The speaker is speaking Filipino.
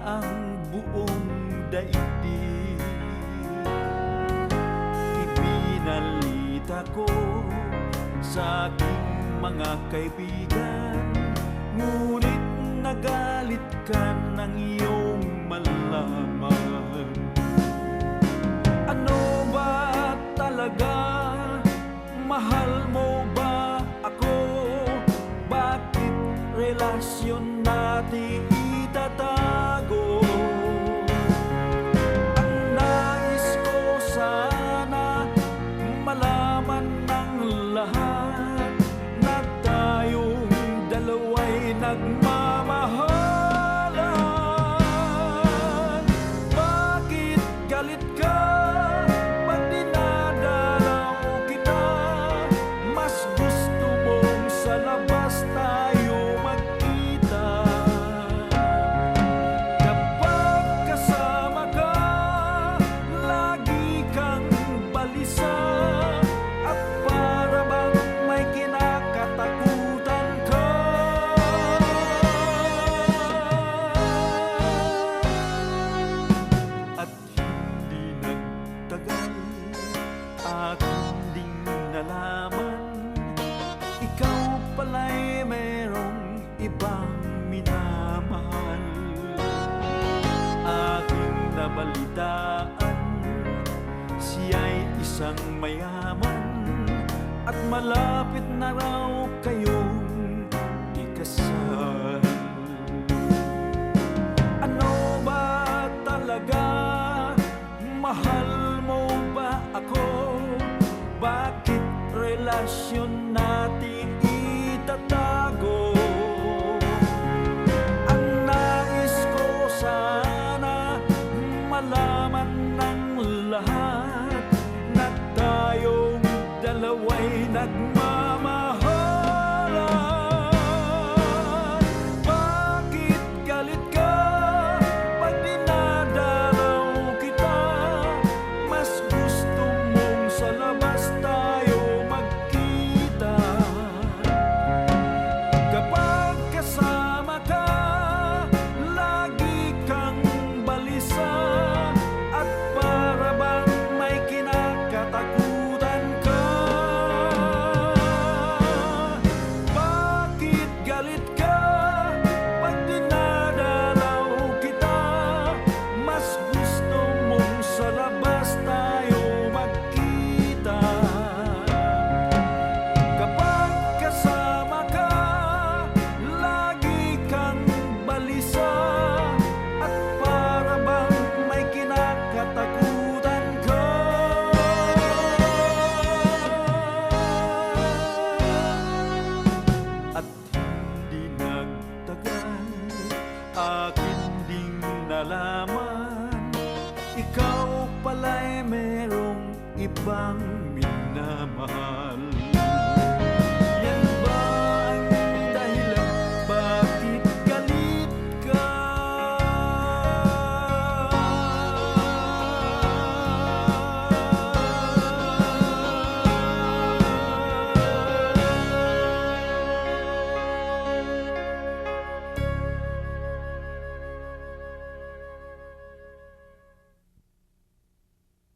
ang buong daigdig. Ipinalita ko sa aking mga kaibigan, ngunit nagalit ka ng iyong malaman. Ano ba talaga? Mahal mo ba ako? Bakit relasyon natin itatago? Ang nais ko sana malaman ng lahat na tayong dalawa'y nagmamahalan. Bakit galit ka pag dinadalaw kita? Mas gusto mong sa labas tayo magkita. Kapag kasama ka, lagi kang balisa, at para bang may kinakatakutan ka. At hindi nagtagal, aking ding nalaman, ikaw pala'y mayroong ibang minamahal. Aking nabalitaan, siya'y isang mayaman, at malapit na raw kayong ikasal. Ano ba talaga? Mahal mo ba ako? Bakit relasyon natin itatago? Ang nais ko sana malaman ng lahat na tayong dalawa'y nagmamahalan. Bakit galit ka pag dinadalaw kita? Mas gusto mong sa labas tayo magkita. Kapag kasama ka, lagi kang balisa, at para bang may kinakatakutan ka. Bakit galit ka pag dinadalaw kita? Mas gusto mong sa labas tayo magkita. Kapag kasama ka, lagi kang balisa, at para bang may kinakatakutan ka. At hindi nagtagal, akin ding nalaman, ikaw pala'y mayroong ibang